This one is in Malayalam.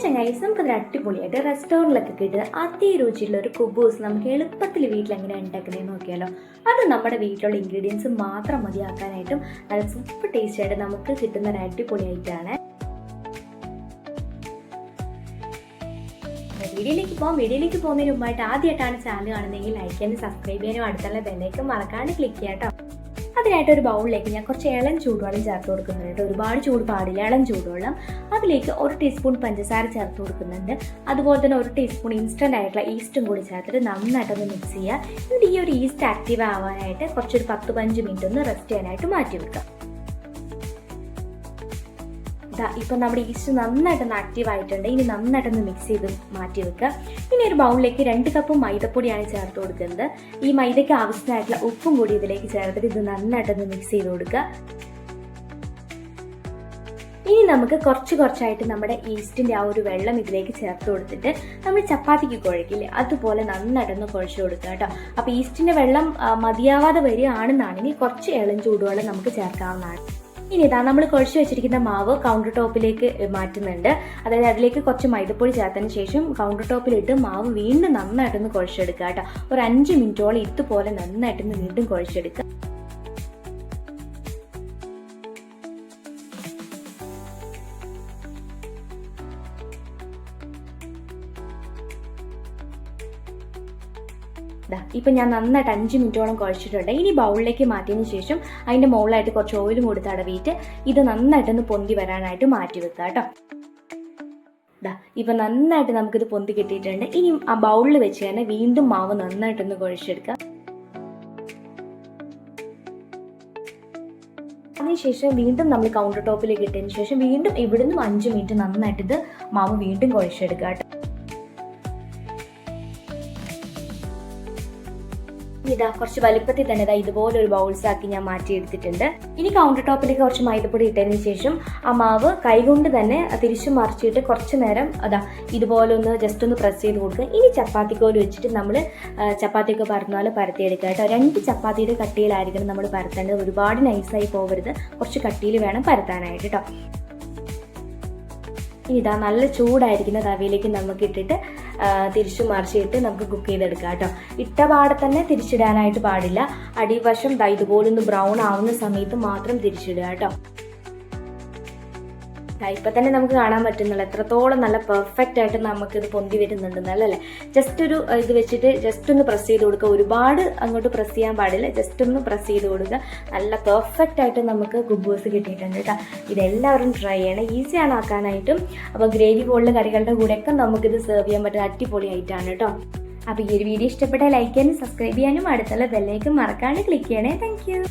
ചങ്ങായിസ് നമുക്കതൊരു അടിപൊളിയായിട്ട് റെസ്റ്റോറൻറ്റിലൊക്കെ കിട്ടുക അതിരുചിയുള്ള ഒരു കുബൂസ് നമുക്ക് എളുപ്പത്തിൽ വീട്ടിൽ എങ്ങനെ ഉണ്ടാക്കുന്നതെന്ന് നോക്കിയാലോ. അത് നമ്മുടെ വീട്ടിലുള്ള ഇൻഗ്രീഡിയൻസ് മാത്രം മതിയാക്കാനായിട്ടും നല്ല സൂപ്പർ ടേസ്റ്റായിട്ട് നമുക്ക് കിട്ടുന്ന ഒരു അടിപൊളിയായിട്ടാണ്. വീഡിയോയിലേക്ക് പോകുന്നതിന് മുമ്പായിട്ട് ആദ്യമായിട്ടാണ് ചാനൽ കാണുന്നതെങ്കിൽ ലൈക്ക് ചെയ്യാനും സബ്സ്ക്രൈബ് ചെയ്യാനും അടുത്തുള്ള ബെല്ലൈക്കൺ മറക്കാണ്ട് ക്ലിക്ക് ചെയ്യാം കേട്ടോ. അതിനായിട്ട് ഒരു ബൗളിലേക്ക് ഞാൻ കുറച്ച് ഇളം ചൂടുവെള്ളം ചേർത്ത് കൊടുക്കുന്നുണ്ട്. ഒരുപാട് ചൂട് പാടില്ല, ഇളം ചൂടുവെള്ളം. അതിലേക്ക് 1 ടീസ്പൂൺ പഞ്ചസാര ചേർത്ത് കൊടുക്കുന്നുണ്ട്. അതുപോലെ തന്നെ 1 ടീസ്പൂൺ ഇൻസ്റ്റന്റ് ആയിട്ടുള്ള ഈസ്റ്റും കൂടി ചേർത്തിട്ട് നന്നായിട്ടൊന്ന് മിക്സ് ചെയ്യുക. എന്നിട്ട് ഈ ഒരു ഈസ്റ്റ് ആക്റ്റീവ് ആവാനായിട്ട് കുറച്ചൊരു 10-15 മിനിറ്റ് ഒന്ന് റെസ്റ്റ് ചെയ്യാനായിട്ട് മാറ്റി വെക്കുക. ഇപ്പം നമ്മുടെ ഈസ്റ്റ് നന്നായിട്ടൊന്ന് ആക്റ്റീവ് ആയിട്ടുണ്ട്. ഇനി നന്നായിട്ടൊന്ന് മിക്സ് ചെയ്ത് മാറ്റി വെക്കുക. ഇനി ഒരു ബൗളിലേക്ക് 2 കപ്പ് മൈദപ്പൊടിയാണ് ചേർത്ത് കൊടുക്കുന്നത്. ഈ മൈദയ്ക്ക് ആവശ്യമായിട്ടുള്ള ഉപ്പും കൂടി ഇതിലേക്ക് ചേർത്തിട്ട് ഇത് നന്നായിട്ടൊന്ന് മിക്സ് ചെയ്ത് കൊടുക്കുക. ഇനി നമുക്ക് കുറച്ചായിട്ട് നമ്മുടെ ഈസ്റ്റിന്റെ ആ ഒരു വെള്ളം ഇതിലേക്ക് ചേർത്ത് കൊടുത്തിട്ട് നമ്മൾ ചപ്പാത്തിക്ക് കുഴക്കില്ലേ അതുപോലെ നന്നായിട്ടൊന്ന് കുഴച്ച് കൊടുക്കുക കേട്ടോ. അപ്പോൾ ഈസ്റ്റിന്റെ വെള്ളം മതിയാവാതെ വരികയാണെന്നാണെങ്കിൽ കുറച്ച് ഇളം ചൂടുവെള്ളം നമുക്ക് ചേർക്കാവുന്നതാണ്. ഇനി ഇതാ നമ്മൾ കുഴച്ച് വെച്ചിരിക്കുന്ന മാവ് കൗണ്ടർ ടോപ്പിലേക്ക് മാറ്റുന്നുണ്ട്. അതായത് അതിലേക്ക് കുറച്ച് മൈദപ്പൊടി ചേർത്തതിന് ശേഷം കൗണ്ടർ ടോപ്പിലിട്ട് മാവ് വീണ്ടും നന്നായിട്ടൊന്ന് കുഴച്ചെടുക്കുക കേട്ടോ. ഒരു 5 മിനിറ്റോളം ഇതുപോലെ നന്നായിട്ടൊന്ന് വീണ്ടും കുഴച്ചെടുക്കുക. ഇപ്പം ഞാൻ നന്നായിട്ട് 5 മിനിറ്റോളം കുഴച്ചിട്ടുണ്ട്. ഇനി ബൗളിലേക്ക് മാറ്റിയതിന് ശേഷം അതിൻ്റെ മുകളിലായിട്ട് കുറച്ച് ഓയിലും കൂടി തടവിയിട്ട് ഇത് നന്നായിട്ടൊന്ന് പൊന്തി വരാനായിട്ട് മാറ്റി വെക്കുക കേട്ടോ. ഇപ്പം നന്നായിട്ട് നമുക്കിത് പൊന്തി കിട്ടിയിട്ടുണ്ട്. ഇനി ആ ബൗളിൽ വെച്ച് തന്നെ വീണ്ടും മാവ് നന്നായിട്ടൊന്ന് കുഴച്ചെടുക്കുക. അതിനുശേഷം വീണ്ടും നമ്മൾ കൗണ്ടർ ടോപ്പിലേക്ക് ഇട്ടതിന് ശേഷം വീണ്ടും ഇവിടുന്ന് 5 മിനിറ്റ് നന്നായിട്ട് ഇത് മാവ് വീണ്ടും കുഴച്ചെടുക്കുക കേട്ടോ. ഇതാ കുറച്ച് വലുപ്പത്തിൽ തന്നെ ഇതുപോലെ ഒരു ബൗൾസ് ആക്കി ഞാൻ മാറ്റിയെടുത്തിട്ടുണ്ട്. ഇനി കൗണ്ടർ ടോപ്പിലേക്ക് കുറച്ച് മൈദപ്പൊടി ഇട്ടതിന് ശേഷം ആ മാവ് കൈകൊണ്ട് തന്നെ തിരിച്ചു മറിച്ചിട്ട് കുറച്ച് നേരം ഇതുപോലെ ഒന്ന് ജസ്റ്റ് ഒന്ന് പ്രസ് ചെയ്ത് കൊടുക്കുക. ഇനി ചപ്പാത്തിക്കോല് വെച്ചിട്ട് നമ്മൾ ചപ്പാത്തിയൊക്കെ പരത്തുന്ന പോലെ പരത്തിയെടുക്കുക കേട്ടോ. 2 ചപ്പാത്തിയുടെ കട്ടിയിലായിരിക്കണം നമ്മൾ പരത്തേണ്ടത്. ഒരുപാട് നൈസായി പോകരുത്, കുറച്ച് കട്ടിയിൽ വേണം പരത്താനായിട്ട് കേട്ടോ. ഇതാ നല്ല ചൂടായിരിക്കുന്ന തവയിലേക്ക് നമുക്ക് ഇട്ടിട്ട് തിരിച്ചു മറിച്ചിട്ട് നമുക്ക് കുക്ക് ചെയ്തെടുക്കാം കേട്ടോ. ഇട്ട പാടെ തന്നെ തിരിച്ചിടാനായിട്ട് പാടില്ല. അടിവശം ഇതുപോലൊന്ന് ബ്രൗൺ ആവുന്ന സമയത്ത് മാത്രം തിരിച്ചിടുക കേട്ടോ. ഇപ്പം തന്നെ നമുക്ക് കാണാൻ പറ്റുന്നില്ല എത്രത്തോളം നല്ല പെർഫെക്റ്റ് ആയിട്ട് നമുക്കിത് പൊന്തി വരുന്നുണ്ടെന്നല്ലേ. ജസ്റ്റ് ഒരു ഇത് വെച്ചിട്ട് ജസ്റ്റ് ഒന്ന് പ്രസ് ചെയ്ത് കൊടുക്കുക. ഒരുപാട് അങ്ങോട്ട് പ്രസ് ചെയ്യാൻ പാടില്ല, ജസ്റ്റ് ഒന്ന് പ്രസ് ചെയ്ത് കൊടുക്കുക. നല്ല പെർഫെക്റ്റ് ആയിട്ട് നമുക്ക് കുബൂസ് കിട്ടിയിട്ടുണ്ട് കേട്ടോ. ഇതെല്ലാവരും ട്രൈ ചെയ്യണം, ഈസിയാണ് ആക്കാനായിട്ടും. അപ്പോൾ ഗ്രേവി പോലുള്ള കറികളുടെ കൂടെയൊക്കെ നമുക്കിത് സെർവ് ചെയ്യാൻ പറ്റുന്ന അടിപൊളിയായിട്ടാണ് കേട്ടോ. അപ്പോൾ ഈ ഒരു വീഡിയോ ഇഷ്ടപ്പെട്ടാൽ ലൈക്ക് ചെയ്യാനും സബ്സ്ക്രൈബ് ചെയ്യാനും അടുത്തുള്ള ബെല്ലൈക്കൺ മറക്കാണ്ട് ക്ലിക്ക് ചെയ്യണേ. Thank you.